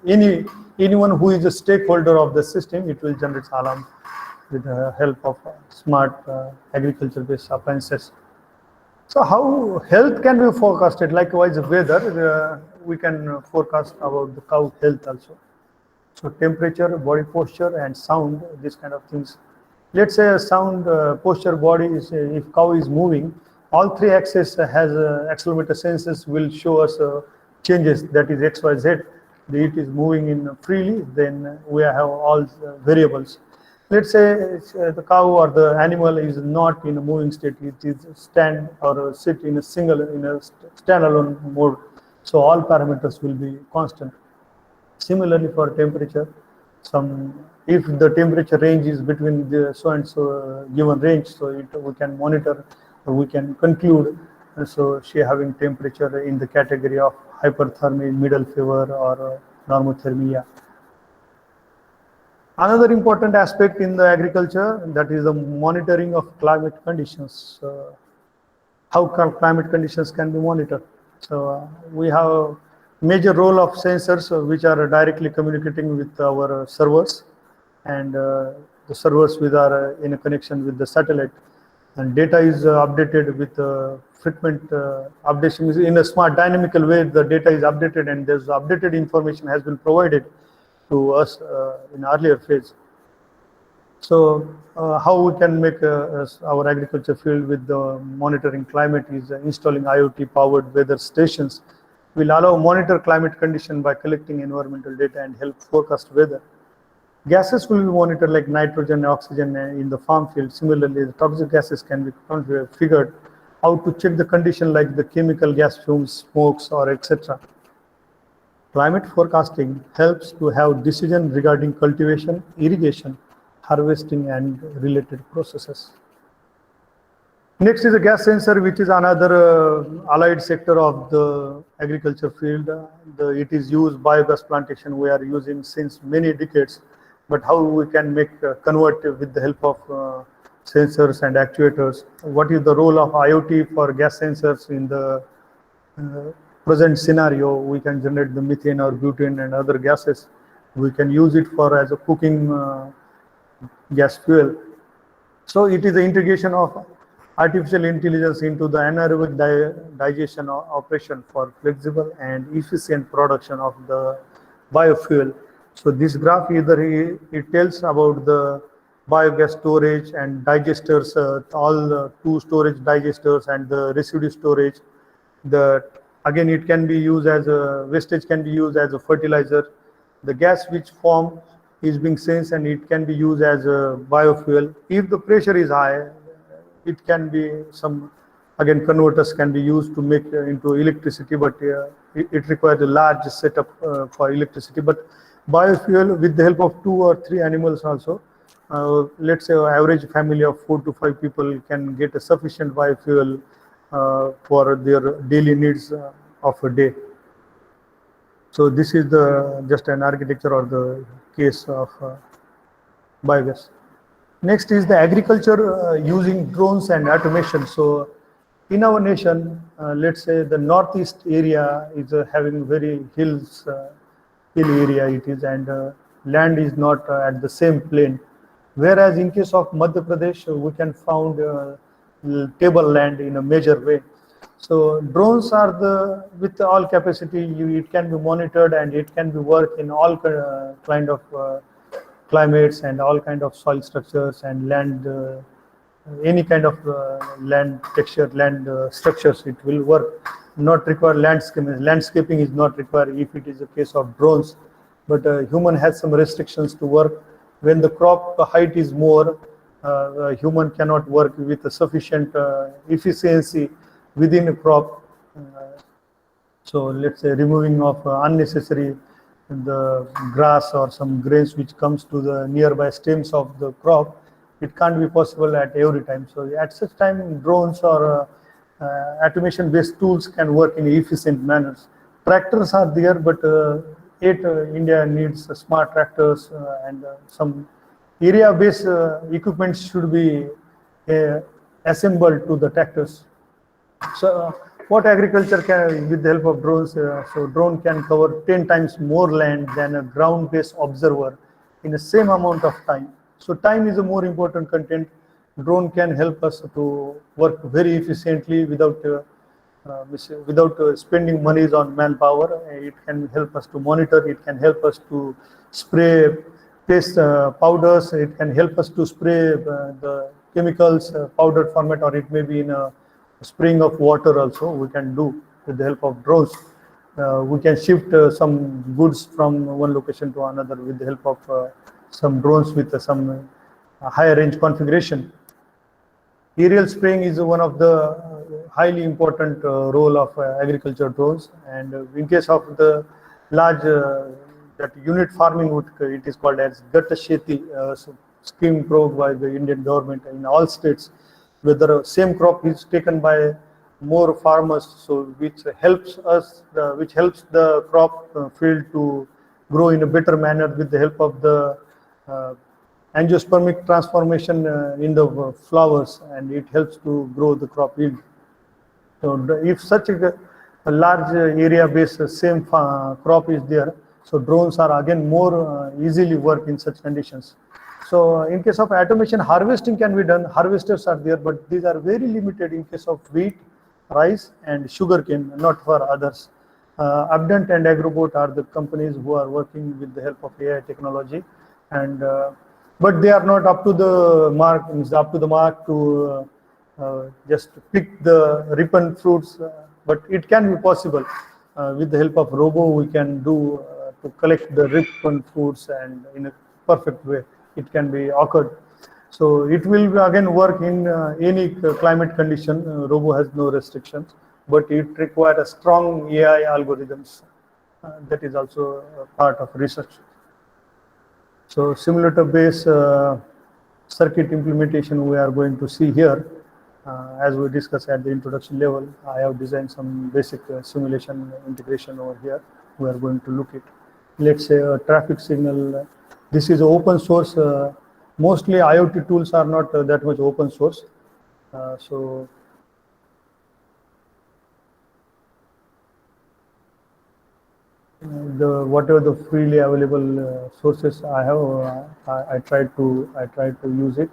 anyone who is a stakeholder of the system. It will generate alarm with the help of smart agriculture-based appliances. So how health can be forecasted? Likewise, weather, we can forecast about the cow health also. So temperature, body posture, and sound, these kind of things. Let's say a sound, posture, body is, if cow is moving, all three axes has accelerometer sensors will show us changes, that is X, Y, Z. It is moving in freely, then we have all variables. Let's say the cow or the animal is not in a moving state, it is stand or sit in a standalone mode. So all parameters will be constant. Similarly for temperature, if the temperature range is between the so and so given range, so we can monitor, or we can conclude. So she having temperature in the category of hyperthermia, middle fever, or normothermia. Another important aspect in the agriculture, that is the monitoring of climate conditions. How climate conditions can be monitored? So we have a major role of sensors which are directly communicating with our servers, and the servers are in a connection with the satellite, and data is updated with frequent updation in a smart dynamical way. The data is updated and this updated information has been provided to us in earlier phase. So how we can make our agriculture field with the monitoring climate is installing IoT powered weather stations will allow monitor climate condition by collecting environmental data and help forecast weather. Gases will be monitored like nitrogen, oxygen in the farm field. Similarly, the toxic gases can be figured out to check the condition like the chemical gas fumes, smokes, or etc. Climate forecasting helps to have decision regarding cultivation, irrigation, harvesting, and related processes. Next is a gas sensor, which is another allied sector of the agriculture field. It is used biogas plantation. We are using since many decades, but how we can convert with the help of sensors and actuators. What is the role of IoT for gas sensors in the present scenario? We can generate the methane or butane and other gases. We can use it for as a cooking gas fuel. So it is the integration of artificial intelligence into the anaerobic digestion operation for flexible and efficient production of the biofuel. So this graph either it tells about the biogas storage and digesters, all the two storage digesters and the residue storage. Again, it can be used as a wastage, can be used as a fertilizer. The gas which form is being sensed and it can be used as a biofuel. If the pressure is high, it can be again converters can be used to make into electricity, but it requires a large setup for electricity. But biofuel with the help of 2 or 3 animals also, let's say an average family of 4 to 5 people can get a sufficient biofuel for their daily needs of a day. So this is just an architecture or the case of biogas. Next is the agriculture using drones and automation. So in our nation, let's say the northeast area is having very hill area it is, and land is not at the same plane. Whereas in case of Madhya Pradesh, we can found table land in a major way. So drones are the with all capacity. It can be monitored and it can be work in all kind of climates and all kind of soil structures and land. Any kind of land texture, land structures, it will work. Not require landscaping. Landscaping is not required if it is a case of drones, but human has some restrictions to work. When the crop height is more, human cannot work with a sufficient efficiency within a crop. So let's say removing of unnecessary the grass or some grains which comes to the nearby stems of the crop, it can't be possible at every time. So at such time, drones or automation-based tools can work in efficient manners. Tractors are there, but yet India needs smart tractors and some area-based equipment should be assembled to the tractors. So what agriculture can, with the help of drones, so drone can cover 10 times more land than a ground-based observer in the same amount of time. So time is a more important content. Drone can help us to work very efficiently without spending monies on manpower. It can help us to monitor. It can help us to spray pest powders. It can help us to spray the chemicals powdered format, or it may be in a spraying of water also we can do with the help of drones. We can shift some goods from one location to another with the help of some drones with some higher range configuration. Aerial spraying is one of the highly important role of agriculture drones, and in case of the large that unit farming, it is called as Gatta Sheti scheme proposed by the Indian government in all states, whether same crop is taken by more farmers, so which helps the crop field to grow in a better manner with the help of the angiospermic transformation in the flowers, and it helps to grow the crop yield. So if such a large area based same crop is there, so drones are again more easily work in such conditions. So in case of automation, harvesting can be done. Harvesters are there, but these are very limited in case of wheat, rice, and sugarcane, not for others. Abdent and Agrobot are the companies who are working with the help of AI technology, and but they are not up to the mark. To just pick the ripened fruits, but it can be possible with the help of robo. We can do to collect the ripened fruits and in a perfect way. It can be occurred. So it will again work in any climate condition. Robo has no restrictions, but it requires a strong AI algorithms. That is also a part of research. So simulator-based circuit implementation we are going to see here. As we discussed at the introduction level, I have designed some basic simulation integration over here. We are going to look at, let's say, a traffic signal. This is open source. Mostly IoT tools are not that much open source. So whatever the freely available sources I have, I try to use it.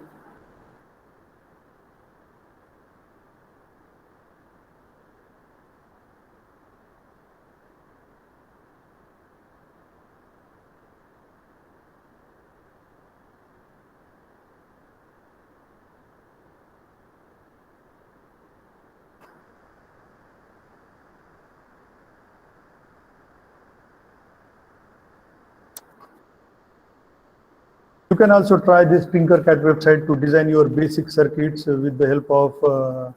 You can also try this Tinkercad website to design your basic circuits with the help of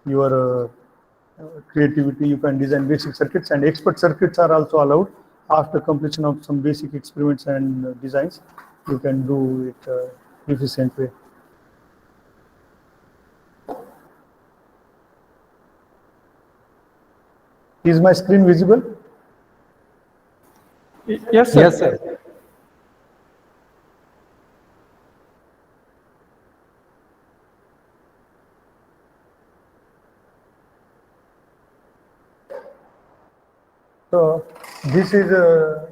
your creativity. You can design basic circuits, and expert circuits are also allowed after completion of some basic experiments and designs. You can do it efficient way. Is my screen visible? Yes, sir. Yes, sir. This is a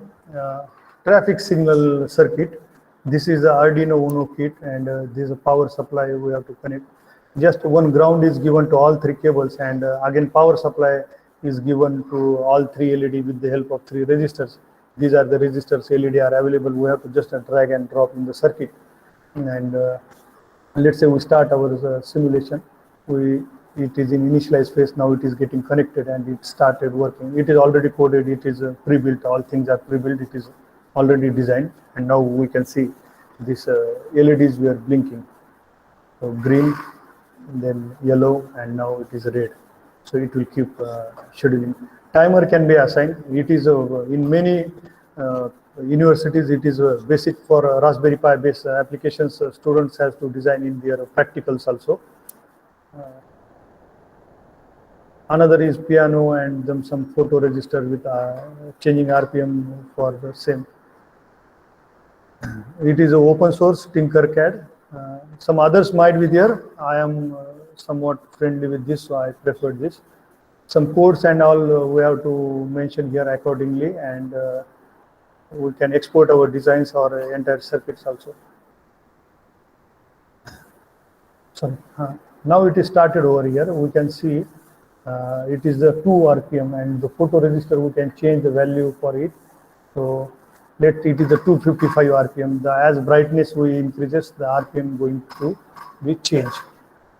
traffic signal circuit. This is the Arduino Uno kit, and this is a power supply we have to connect. Just one ground is given to all three cables, and again power supply is given to all three LED with the help of three resistors. These are the resistors LED are available. We have to just drag and drop in the circuit. And let's say we start our simulation. It is in initialized phase. Now it is getting connected and it started working. It is already coded. It is pre-built. All things are pre-built. It is already designed. And now we can see these LEDs were blinking. So green, then yellow, and now it is red. So it will keep scheduling. Timer can be assigned. It is in many universities. It is basic for Raspberry Pi based applications. Students have to design in their practicals also. Another is piano and then some photoregister with changing RPM for the same. It is open source Tinkercad. Some others might be there. I am somewhat friendly with this, so I prefer this. Some codes and all we have to mention here accordingly, and we can export our designs or entire circuits also. Sorry. Now it is started over here. We can see it is the 2 RPM, and the photoregister we can change the value for it. So it is the 255 RPM. As brightness we increases, the RPM going to be changed.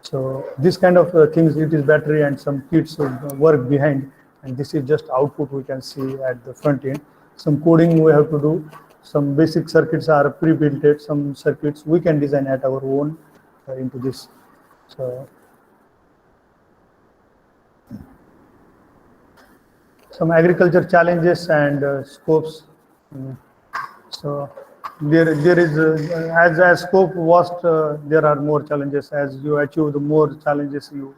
So this kind of things, it is battery and some kits work behind, and this is just output we can see at the front end. Some coding we have to do. Some basic circuits are pre-built. Some circuits we can design at our own into this. So some agriculture challenges and scopes. So there is as scope vast, there are more challenges. As you achieve the more challenges you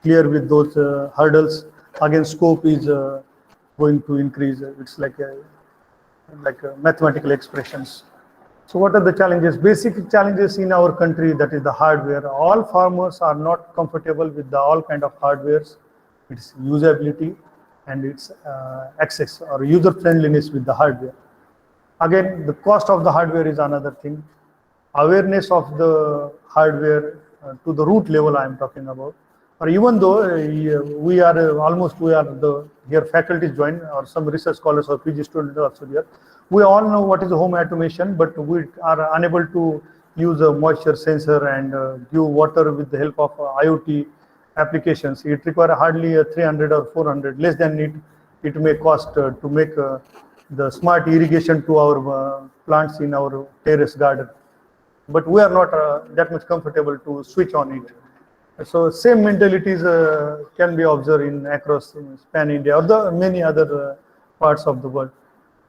clear with those hurdles, again scope is going to increase. It's like mathematical expressions. So what are the challenges? Basic challenges in our country, that is the hardware. All farmers are not comfortable with all kind of hardwares. Its usability and its access or user friendliness with the hardware. Again, the cost of the hardware is another thing. Awareness of the hardware to the root level I am talking about. Or even though we are the here faculty join or some research scholars or PG students also there. We all know what is home automation, but we are unable to use a moisture sensor and give water with the help of IoT applications. It requires hardly 300 or 400, less than it may cost to make the smart irrigation to our plants in our terrace garden. But we are not that much comfortable to switch on it. So same mentalities can be observed across Pan India or the many other parts of the world.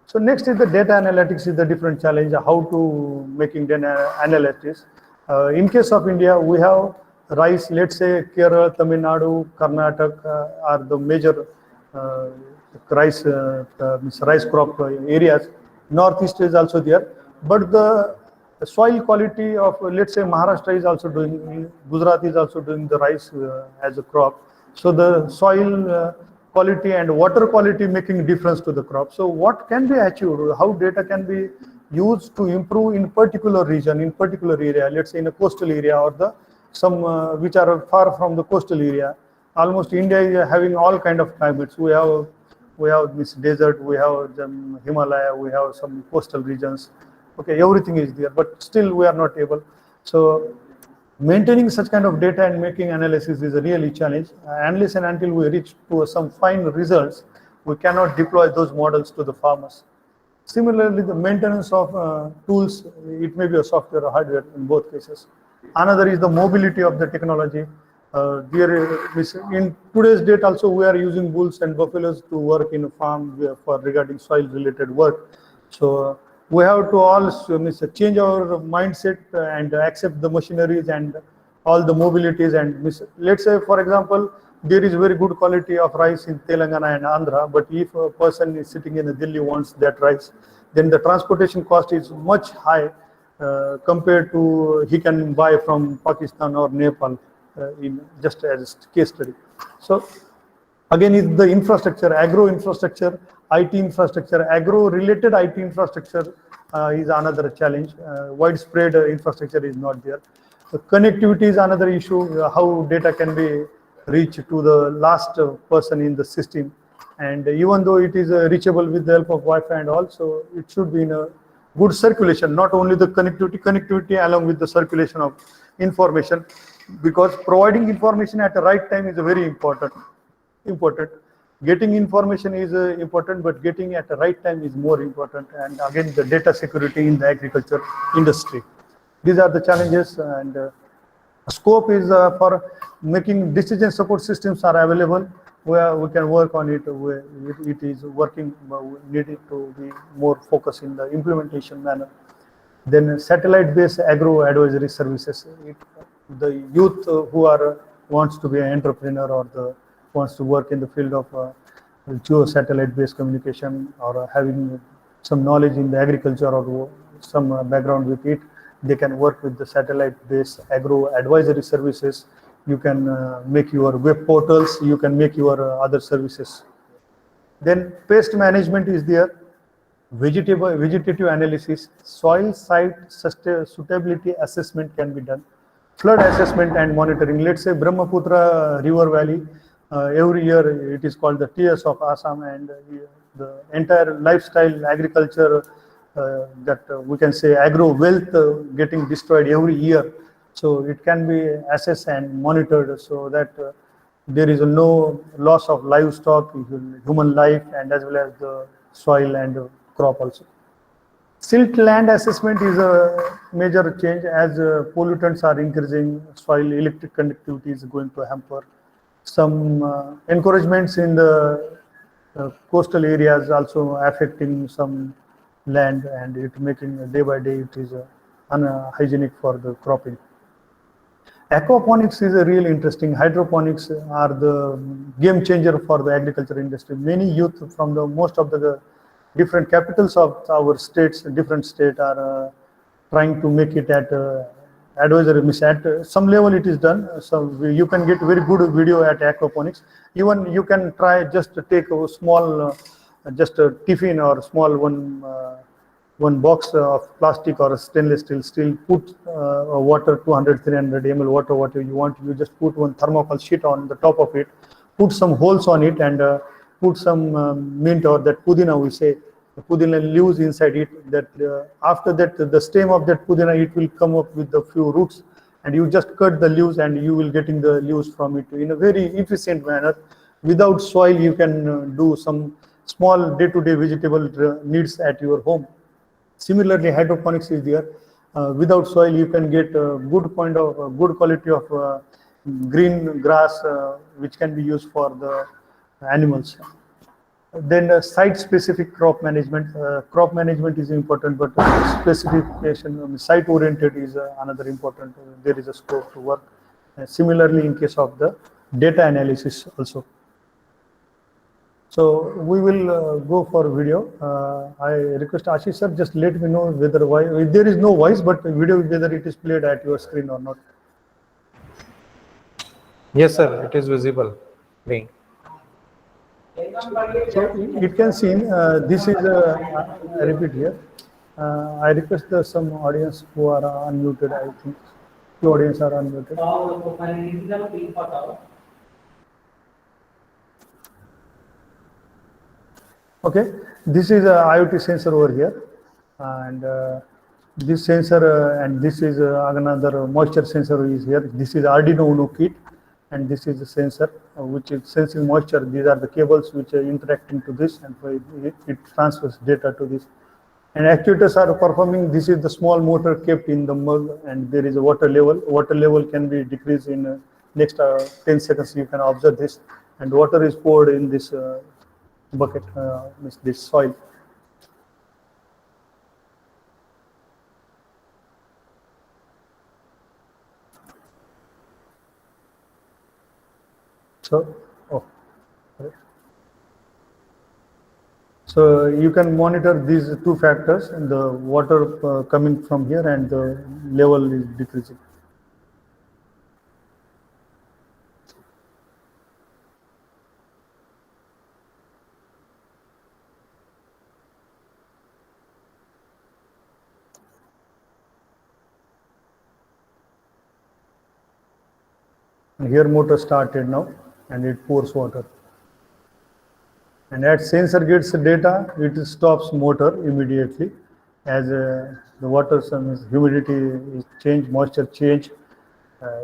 So next is the data analytics is the different challenge, how to making data analytics. In case of India, we have rice, let's say Kerala, Tamil Nadu, Karnataka are the major rice crop areas. Northeast is also there, but the soil quality of, let's say Maharashtra is also doing, Gujarat is also doing the rice as a crop. So the soil quality and water quality making difference to the crop. So what can be achieved? How data can be used to improve in particular region, in particular area, let's say in a coastal area or some which are far from the coastal area. Almost India is having all kind of climates. We have this desert, we have the Himalaya, we have some coastal regions. Okay, everything is there, but still we are not able. So maintaining such kind of data and making analysis is a really challenge. Unless and until we reach to some fine results, we cannot deploy those models to the farmers. Similarly, the maintenance of tools, it may be a software or hardware in both cases. Another is the mobility of the technology. In today's date also, we are using bulls and buffaloes to work in a farm for regarding soil related work. So we have to all change our mindset and accept the machineries and all the mobilities. And let's say, for example, there is very good quality of rice in Telangana and Andhra, but if a person is sitting in Delhi wants that rice, then the transportation cost is much high compared to he can buy from Pakistan or Nepal, in just as a case study. So again, is the infrastructure, agro infrastructure, IT infrastructure, agro-related IT infrastructure is another challenge. Widespread infrastructure is not there. The connectivity is another issue, how data can be reached to the last person in the system. And even though it is reachable with the help of Wi-Fi and all, so it should be in a good circulation, not only the connectivity along with the circulation of information, because providing information at the right time is very important. Getting information is important, but getting at the right time is more important. And again, the data security in the agriculture industry. These are the challenges, and scope is for making decision support systems are available where we can work on it. Where it is working, but we need it to be more focused in the implementation manner. Then satellite-based agro advisory services. The youth who are wants to be an entrepreneur or wants to work in the field of geo satellite-based communication or having some knowledge in the agriculture or some background with it, they can work with the satellite-based agro advisory services. You can make your web portals. You can make your other services. Then pest management is there. Vegetative analysis, soil site suitability assessment can be done, flood assessment and monitoring. Let's say Brahmaputra River Valley, every year it is called the tears of Assam, and the entire lifestyle agriculture, that we can say agro wealth getting destroyed every year. So it can be assessed and monitored so that there is no loss of livestock, human life, and as well as the soil and crop also. Silt land assessment is a major change as pollutants are increasing, soil electric conductivity is going to hamper. Some encouragements in the coastal areas also affecting some land, and it making day by day it is unhygienic for the cropping. Aquaponics is a really interesting. Hydroponics are the game changer for the agriculture industry. Many youth from the most of the different capitals of our states, different state are trying to make it at advisory. At some level it is done. So you can get very good video at aquaponics. Even you can try just to take a small, just a tiffin or small one box of plastic or stainless steel, put water 200, 300 ml water, whatever you want. You just put one thermocol sheet on the top of it, put some holes on it, and put some mint or that pudina, we say, the pudina leaves inside it. That after that, the stem of that pudina, it will come up with a few roots, and you just cut the leaves, and you will getting the leaves from it in a very efficient manner. Without soil, you can do some small day-to-day vegetable needs at your home. Similarly, hydroponics is there. Without soil, you can get a good point of good quality of green grass, which can be used for the animals. Then site-specific crop management. Crop management is important, but specification, site-oriented is another important. There is a scope to work. Similarly, in case of the data analysis also. So we will go for video. I request Ashish sir, just let me know whether if there is no voice, but video, whether it is played at your screen or not. Yes, sir, it is visible. Me. So it can see, this is, I repeat here, I request some audience who are unmuted, I think. The audience are unmuted. Okay, this is a IoT sensor over here, and this sensor and this is another moisture sensor is here. This is Arduino Uno kit, and this is the sensor which is sensing moisture. These are the cables which are interacting to this, and it transfers data to this. And actuators are performing. This is the small motor kept in the mug, and there is a water level. Water level can be decreased in next 10 seconds. You can observe this, and water is poured in this bucket, this soil. So, so you can monitor these two factors, and the water coming from here and the level is decreasing. Here motor started now, and it pours water. And as sensor gets data, it stops motor immediately. As the water humidity is change, moisture change,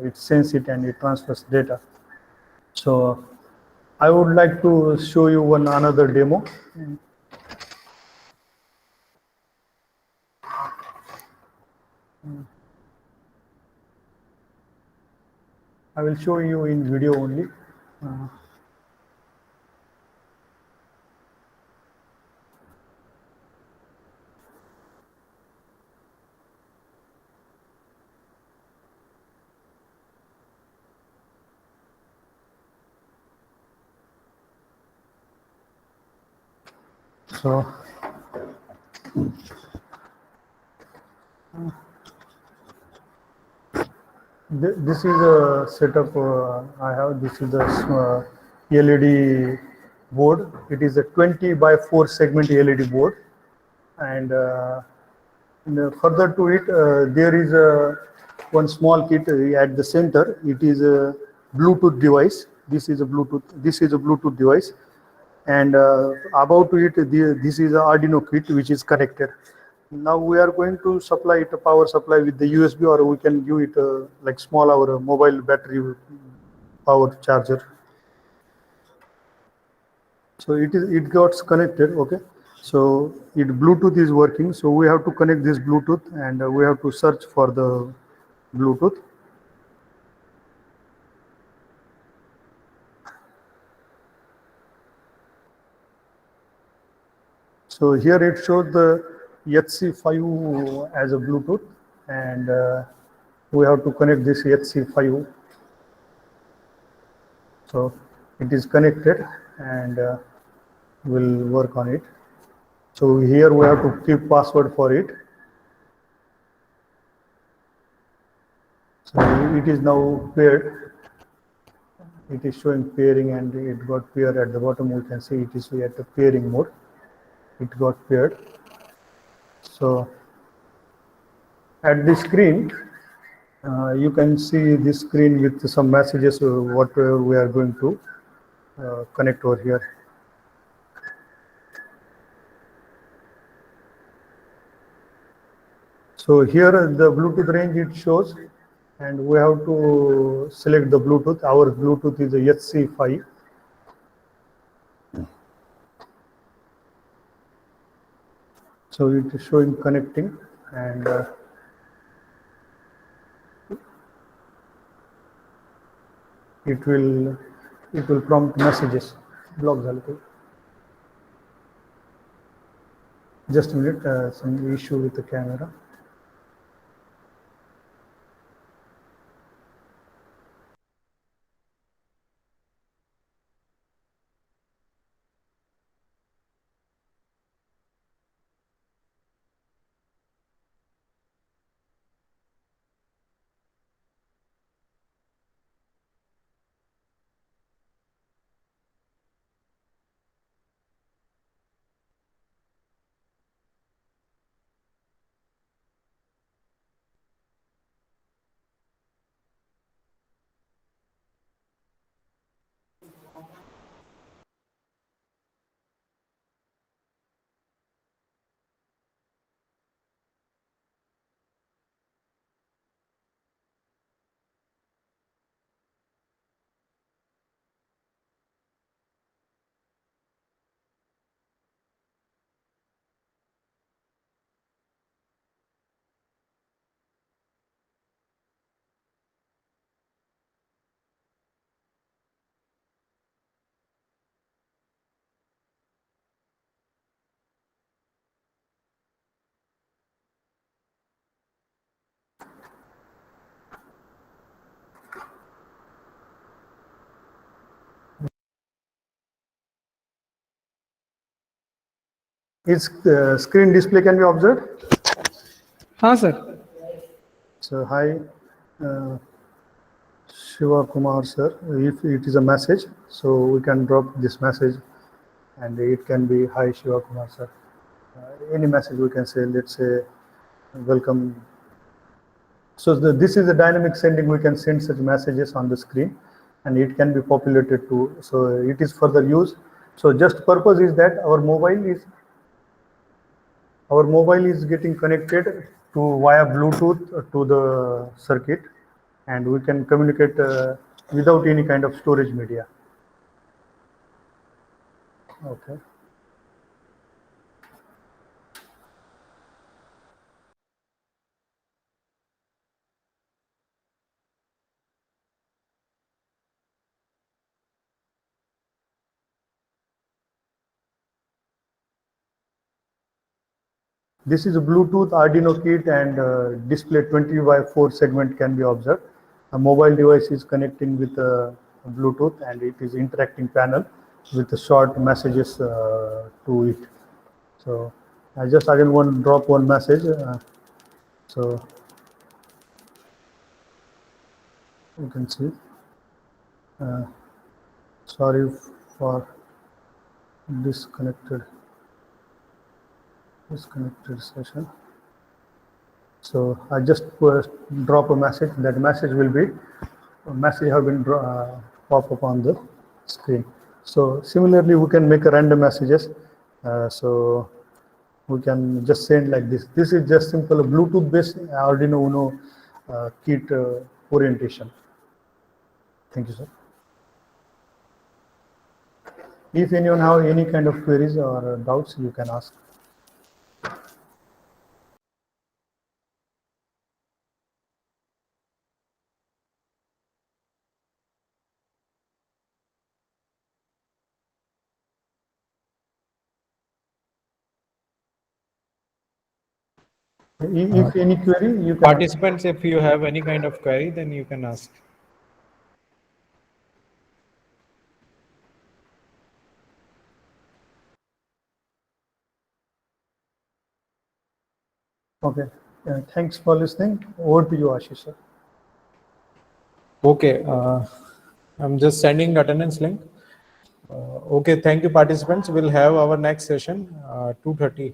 it senses it and it transfers data. So I would like to show you another demo. I will show you in video only. So this is a setup I have. This is the LED board. It is a 20 by 4 segment LED board, and further to it, there is one small kit at the center. It is a Bluetooth device. This is a Bluetooth device, and above to it, this is a Arduino kit which is connected. Now we are going to supply it a power supply with the USB, or we can give it like small our mobile battery power charger. So it got connected. Okay, so Bluetooth is working. So we have to connect this Bluetooth, and we have to search for the Bluetooth. So here it shows the HC5 as a Bluetooth, and we have to connect this HC5. So it is connected, and we'll work on it. So here we have to keep password for it. So it is now paired. It is showing pairing, and it got paired at the bottom. We can see it is at the pairing mode. It got paired. So at the screen, you can see this screen with some messages what we are going to connect over here. So here the Bluetooth range it shows, and we have to select the Bluetooth. Our Bluetooth is a HC5. So it is showing connecting, and it will prompt messages. Block झालं ते. Just a minute, some issue with the camera. Its screen display can be observed. हाँ sir. So hi, Shiva Kumar sir. If it is a message, so we can drop this message, and it can be hi Shiva Kumar sir. Any message we can say. Let's say welcome. So this is a dynamic sending. We can send such messages on the screen. and it can be populated too. So it is further used. So just purpose is that our mobile is getting connected to via Bluetooth to the circuit, and we can communicate without any kind of storage media. Okay. This is a Bluetooth Arduino kit, and display 20 by 4 segment can be observed. A mobile device is connecting with Bluetooth, and it is interacting panel with the short messages to it. So I just again want to drop one message. So you can see. Sorry for disconnected session. So I just drop a message. That message will be have been pop up on the screen. So similarly, we can make a random messages. So we can just send like this. This is just simple Bluetooth based Arduino Uno kit orientation. Thank you, sir. If anyone have any kind of queries or doubts, you can ask. If any query, you can Participants, if you have any kind of query, then you can ask. Okay. Thanks for listening. Over to you, Ashish, sir. Okay, I'm just sending attendance link. Okay, thank you, participants. We'll have our next session 2:30.